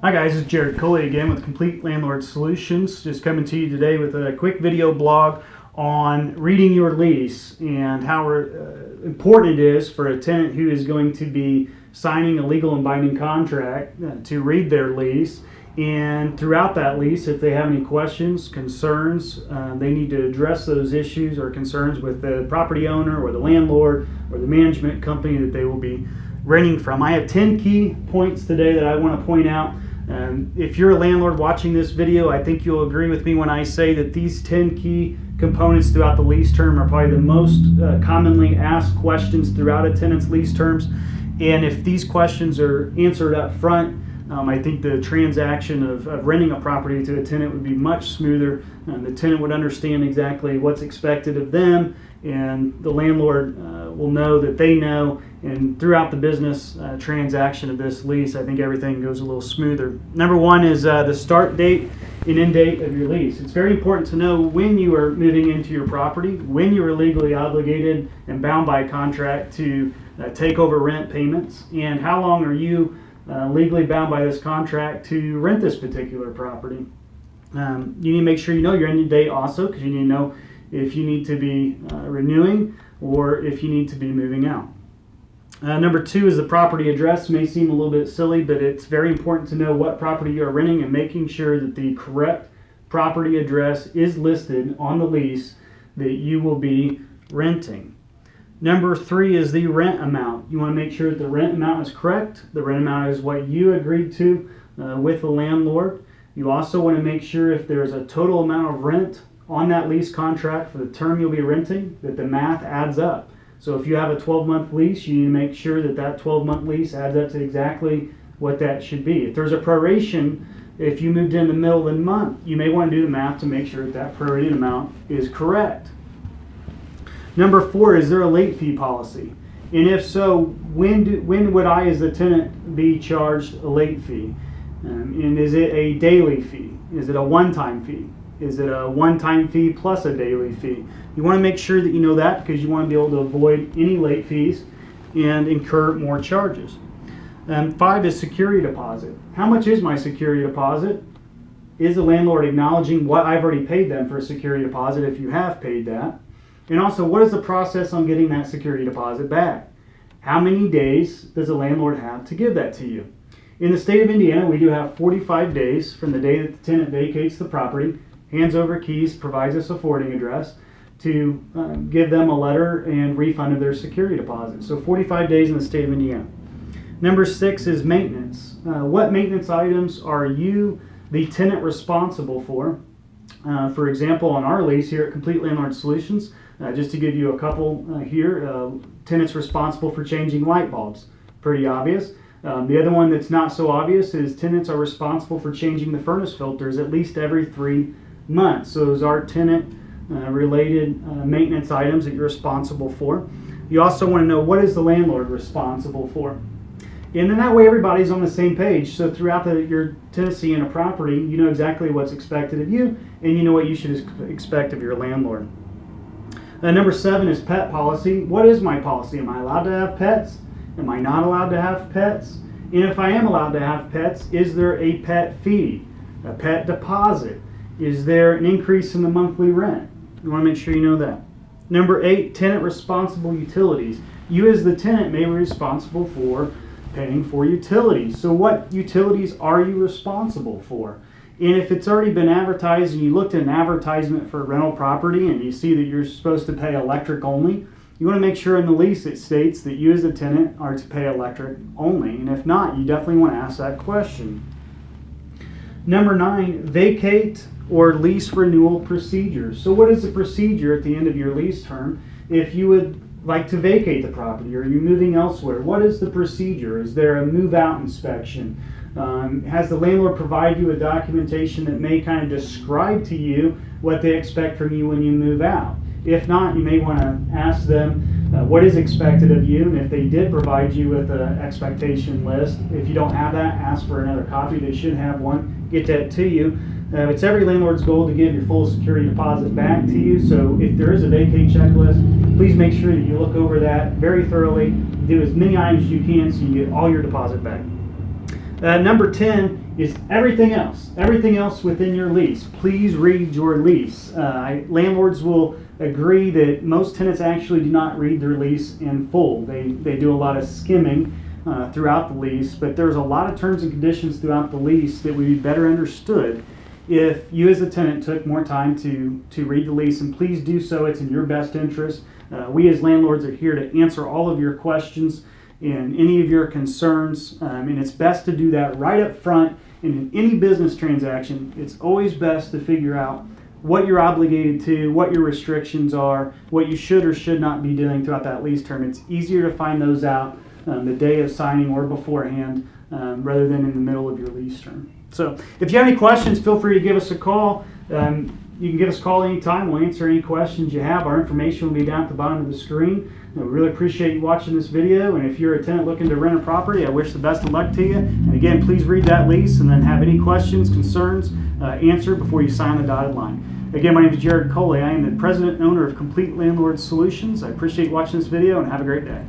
Hi guys, it's Jared Coley again with Complete Landlord Solutions. Just coming to you today with a quick video blog on reading your lease and how important it is for a tenant who is going to be signing a legal and binding contract to read their lease. And throughout that lease, if they have any questions, concerns, they need to address those issues or concerns with the property owner or the landlord or the management company that they will be renting from. I have 10 key points today that I want to point out. If you're a landlord watching this video, I think you'll agree with me when I say that these 10 key components throughout the lease term are probably the most commonly asked questions throughout a tenant's lease terms. And if these questions are answered up front, I think the transaction of renting a property to a tenant would be much smoother. The tenant would understand exactly what's expected of them, and the landlord will know that they know. And throughout the business transaction of this lease, I think everything goes a little smoother. Number one is the start date and end date of your lease. It's very important to know when you are moving into your property, when you are legally obligated and bound by contract to take over rent payments, and how long are you legally bound by this contract to rent this particular property. You need to make sure you know your end date also, because you need to know if you need to be renewing or if you need to be moving out. Number two is the property address. May seem a little bit silly, but it's very important to know what property you are renting and making sure that the correct property address is listed on the lease that you will be renting. Number three is the rent amount. You want to make sure that the rent amount is correct. The rent amount is what you agreed to with the landlord. You also want to make sure if there's a total amount of rent on that lease contract for the term you'll be renting, that the math adds up. So if you have a 12-month lease, you need to make sure that that 12-month lease adds up to exactly what that should be. If there's a proration, if you moved in the middle of the month, you may want to do the math to make sure that that prorated amount is correct. Number four, is there a late fee policy? And if so, when would I as the tenant be charged a late fee? And is it a daily fee? Is it a one-time fee? Is it a one-time fee plus a daily fee? You want to make sure that you know that, because you want to be able to avoid any late fees and incur more charges. Five is security deposit. How much is my security deposit? Is the landlord acknowledging what I've already paid them for a security deposit if you have paid that? And also, what is the process on getting that security deposit back? How many days does the landlord have to give that to you? In the state of Indiana, we do have 45 days from the day that the tenant vacates the property, hands over keys, provides us a forwarding address, to give them a letter and refund of their security deposit. So 45 days in the state of Indiana. Number six is maintenance. What maintenance items are you, the tenant, responsible for? For example, on our lease here at Complete Landlord Solutions, just to give you a couple here, tenants responsible for changing light bulbs. Pretty obvious. The other one that's not so obvious is tenants are responsible for changing the furnace filters at least every 3 months. So those are tenant related maintenance items that you're responsible for. You also want to know, what is the landlord responsible for? And then that way everybody's on the same page. So throughout your tenancy in a property, you know exactly what's expected of you, and you know what you should expect of your landlord. Number seven is pet policy. What is my policy? Am I allowed to have pets? Am I not allowed to have pets? And if I am allowed to have pets, is there a pet fee, a pet deposit? Is there an increase in the monthly rent? You want to make sure you know that. Number eight, tenant responsible utilities. You as the tenant may be responsible for paying for utilities. So what utilities are you responsible for? And if it's already been advertised and you looked at an advertisement for a rental property and you see that you're supposed to pay electric only, you want to make sure in the lease it states that you as the tenant are to pay electric only. And if not, you definitely want to ask that question. Number nine, vacate or lease renewal procedures. So what is the procedure at the end of your lease term if you would like to vacate the property or you're moving elsewhere? What is the procedure? Is there a move-out inspection? Has the landlord provided you a documentation that may kind of describe to you what they expect from you when you move out? If not, you may want to ask them what is expected of you, and if they did provide you with an expectation list, if you don't have that, ask for another copy. They should have one. Get that to you. It's every landlord's goal to give your full security deposit back to you, so if there is a vacate checklist, please make sure that you look over that very thoroughly, do as many items as you can so you get all your deposit back. Number 10 is everything else. Everything else within your lease. Please read your lease. Landlords will agree that most tenants actually do not read their lease in full. They do a lot of skimming throughout the lease, but there's a lot of terms and conditions throughout the lease that would be better understood if you as a tenant took more time to read the lease, and please do so. It's in your best interest. We as landlords are here to answer all of your questions and any of your concerns, and it's best to do that right up front. And in any business transaction, it's always best to figure out what you're obligated to, what your restrictions are, what you should or should not be doing throughout that lease term. It's easier to find those out the day of signing or beforehand, rather than in the middle of your lease term. So if you have any questions, feel free to give us a call. You can give us a call anytime. We'll answer any questions you have. Our information will be down at the bottom of the screen. We really appreciate you watching this video, and if you're a tenant looking to rent a property, I wish the best of luck to you. And again, please read that lease and then have any questions, concerns answered before you sign the dotted line. Again, my name is Jared Coley. I am the president and owner of Complete Landlord Solutions. I appreciate you watching this video, and have a great day.